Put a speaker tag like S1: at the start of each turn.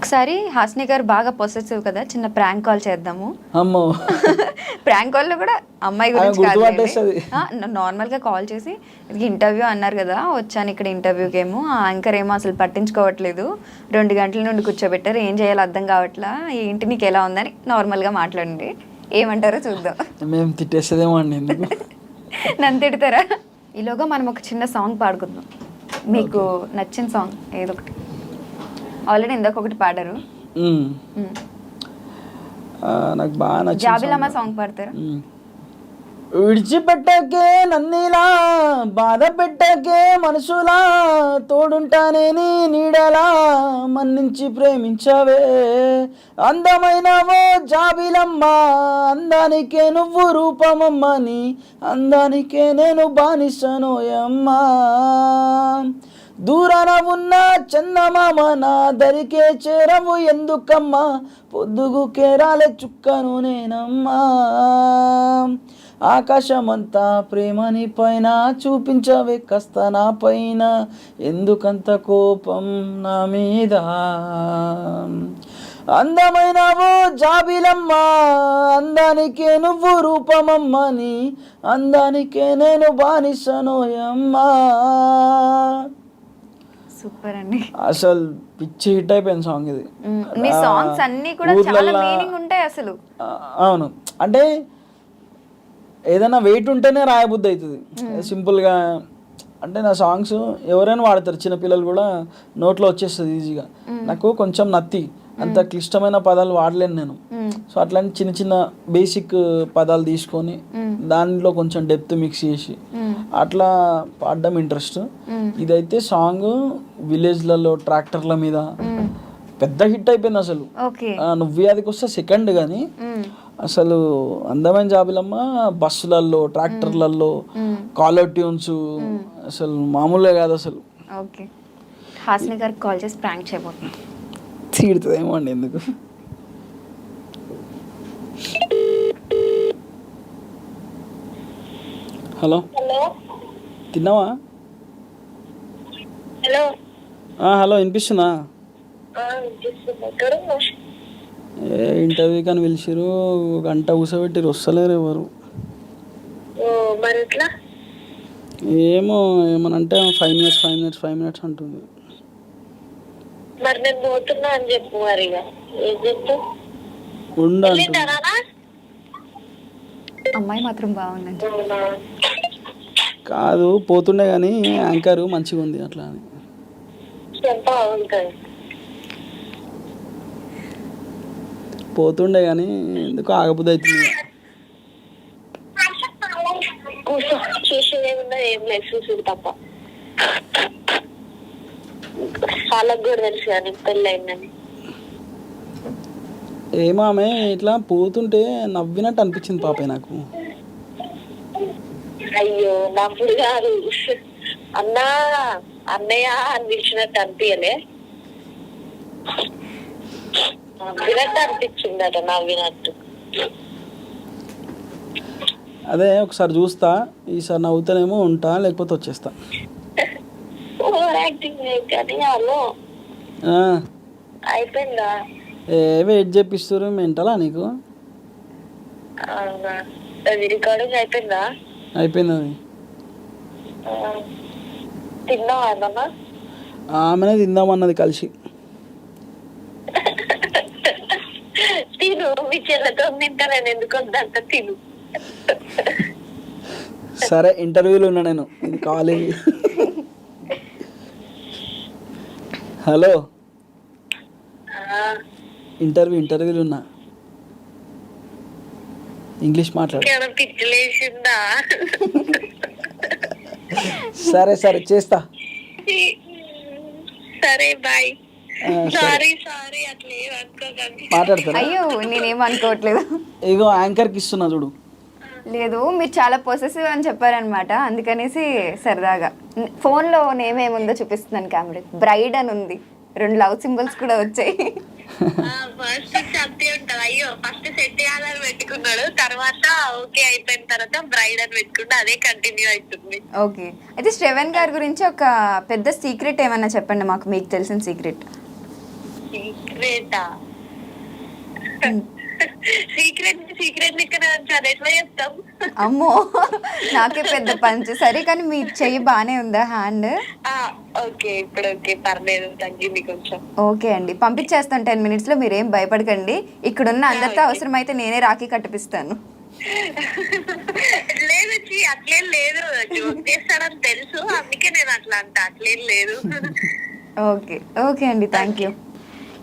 S1: ఒకసారి హాసిని గారు బాగా పొసెసివ్ కదా, చిన్న ప్రాంక్ కాల్ చేద్దాము.
S2: అమ్మో
S1: ప్రాంక్ కాల్లో కూడా అమ్మాయి గురించి
S2: గుర్తుపట్టేస్తుంది.
S1: నార్మల్గా కాల్ చేసి ఇది ఇంటర్వ్యూ అన్నారు కదా, వచ్చాను ఇక్కడ ఇంటర్వ్యూకి ఏమో, ఆ యాంకర్ ఏమో అసలు పట్టించుకోవట్లేదు, 2 గంటల నుండి కూర్చోబెట్టారు, ఏం చేయాలో అర్థం కావట్లా, ఏంటి నీకు ఎలా ఉందని నార్మల్గా మాట్లాడండి, ఏమంటారో చూద్దాం.
S2: మేము తిట్టేసేదేమో అండి ఎందుకు.
S1: నన్ను తిడతారా? ఈలోగా మనం ఒక చిన్న సాంగ్ పాడుకుందాం, మీకు నచ్చిన సాంగ్ ఏదో ఒకటి. ఆల్రెడీ ఇందాక ఒకటి పాడారు,
S2: నాకు బాగా నచ్చింది.
S1: జాబిలమ్మ సాంగ్ పాడతారా?
S2: విడిచిపెట్టకే నన్నిలా, బాధ పెట్టకే మనసులా, తోడుంటానే నీ నీడలా, మన్నించి ప్రేమించవే అందమైనవో జాబిలమ్మ, అందానికే నువ్వు రూపమమ్మని, అందానికే నేను బానిసనోయమ్మా, దూరాన ఉన్న చందమామ నా దరికే చేరవు ఎందుకమ్మా, పొద్దుగు కేరాలే చుక్కను నేనమ్మా, ఆకాశమంతా ప్రేమని పైన చూపించవే కాస్త నా పైన, ఎందుకంత కోపం నా మీద, అందమైనవో జాబిలమ్మ, అందానికే నువ్వు రూపమమ్మని, అందానికే నేను బానిసనోయమ్మా.
S1: సూపర్ అండి,
S2: అసలు పిచ్చి హిట్ అయిపోయింది సాంగ్ ఇది.
S1: మీ సాంగ్స్ అన్ని కూడా చాలా మీనింగ్ ఉంటాయి అసలు.
S2: అవును, అంటే ఏదైనా వెయిట్ ఉంటేనే రాయబుద్ధి అవుతుంది సింపుల్గా. అంటే నా సాంగ్స్ ఎవరైనా వాడతారు, చిన్నపిల్లలు కూడా నోట్లో వచ్చేస్తుంది ఈజీగా. నాకు కొంచెం నత్తి, అంత క్లిష్టమైన పదాలు వాడలేను నేను. సో అట్లాంటి చిన్న చిన్న బేసిక్ పదాలు తీసుకొని దానిలో కొంచెం డెప్త్ మిక్స్ చేసి అట్లా పాడడం ఇంట్రెస్ట్. ఇదైతే సాంగ్ విలేజ్లలో ట్రాక్టర్ల మీద పెద్ద హిట్ అయిపోయింది అసలు. నువ్వు అదికి వస్తే సెకండ్ కానీ అసలు అందమైన జాబిలమ్మ బస్సులలో ట్రాక్టర్లలో కాలర్ ట్యూన్స్ అసలు మామూలుగా కాదు అసలు.
S1: ఓకే, హాసిని గారికి కాల్ చేసి ప్రాంక్ చేయబోతున్నాం.
S2: తీడుతుందేమో అండి ఎందుకు. హలో, తిన్నావా?
S3: హలో
S2: హలో, వినిపిస్తుందా? ఇంటర్వ్యూ కానీ పిలిచిరు, గంట కూర్చోబెట్టిరు, వస్తలేరు ఎవరు. ఏమో ఏమనంటే 5 minutes అంటుంది.
S3: మరి నేను పోతున్నా అని చెప్పు. మరి ఏం చెప్పు,
S2: ఉండాలి.
S1: అమ్మాయి మాత్రం బాగుంది
S2: కాదు పోతుండే కానీ యాంకర్ మంచిగా ఉంది అట్లా అని. పోతుండే కానీ ఎందుకు ఆగబుద్ధి అవుతుంది.
S3: కూర్చో, చూసేదేమున్నా ఏం లేదు, చూసుడు తప్ప. వాళ్ళకు కూడా తెలుసు కానీ పెళ్ళయిందని.
S2: ఏమో ఆమె ఇట్లా పోతుంటే నవ్వినట్టు అనిపించింది పాపే నాకు.
S3: అయ్యో నవ్వుడు కాదు, అన్నా అన్నయ్య అని పిలిచినట్టు అనిపించలే, నవ్వినట్టు అనిపించిందట, నవ్వినట్టు.
S2: అదే ఒకసారి చూస్తా, ఈసారి నవ్వుతానేమో ఉంటా, లేకపోతే వచ్చేస్తా.
S3: అయిపోయిందా?
S2: వెయిట్ చేపిస్తారు మెంటలా నీకు?
S3: రికార్డింగ్ అయిపోయిందా?
S2: అయిపోయింది. అది
S3: తిన్నావా ఏమన్నా?
S2: ఆమెనే తిందామన్నది కలిసి.
S3: తిను, మీ చెల్లెతో తింటా, నేను ఎందుకు వద్దంట, తిను.
S2: సరే, ఇంటర్వ్యూలో ఉన్నా నేను, ఇది కాలేజ్. హలో, ఇంటర్వ్యూలు ఉన్నా, ఇంగ్లీష్ మాట్లాడు.
S3: పిచ్చిలేసిందా?
S2: సరే చేస్తా.
S3: సరే బాయ్.
S2: మాట్లాడతారా?
S1: అయ్యో నేనేం అనుకోవట్లేదు.
S2: ఇగో యాంకర్కి ఇస్తున్నా చూడు.
S1: లేదు, మీరు చాలా పొసెసివ్ అని చెప్పారనమాట, అందుకనేసి సరదాగా ఫోన్లో నేమేముందో చూపిస్తున్నాను. కెమెరా బ్రైడ్ అని ఉంది, 2 లవ్ సింబల్స్ కూడా వచ్చాయి.
S3: ఫస్ట్ అంతే ఉంటది. అయ్యో ఫస్ట్ సెట్ చేయాలని పెట్టుకున్నాడు, తర్వాత ఓకే అయిపోయిన తర్వాత బ్రైడ్ అని పెట్టుకుంటే అదే కంటిన్యూ అవుతుంది.
S1: ఓకే, అయితే శ్రవణ్ గారి గురించి ఒక పెద్ద సీక్రెట్ ఏమన్నా చెప్పండి మాకు, మీకు తెలిసిన సీక్రెట్.
S3: సీక్రెటా? సీక్రెట్ ఇక్కడ అది ఎట్లా చెప్తాం?
S1: అమ్మో నాకే పెద్ద పంచ్. సరే కానీ మీ చెయ్యి బానే ఉందా హ్యాండ్?
S3: ఓకే ఇప్పుడు ఓకే, పర్లేదు, తగ్గింది కొంచెం.
S1: ఓకే అండి, పంపించేస్తాను 10 minutes లో, మీరేం భయపడకండి. ఇక్కడున్న అందరితో అవసరమైతే నేనే రాఖీ కట్టిపిస్తాను.
S3: లేదు అట్లేం లేదు, జోక్ చేస్తాడని తెలుసు, అందుకే నేను అట్లా అంట, అట్లేం లేదు.
S1: ఓకే ఓకే అండి, థ్యాంక్ యూ.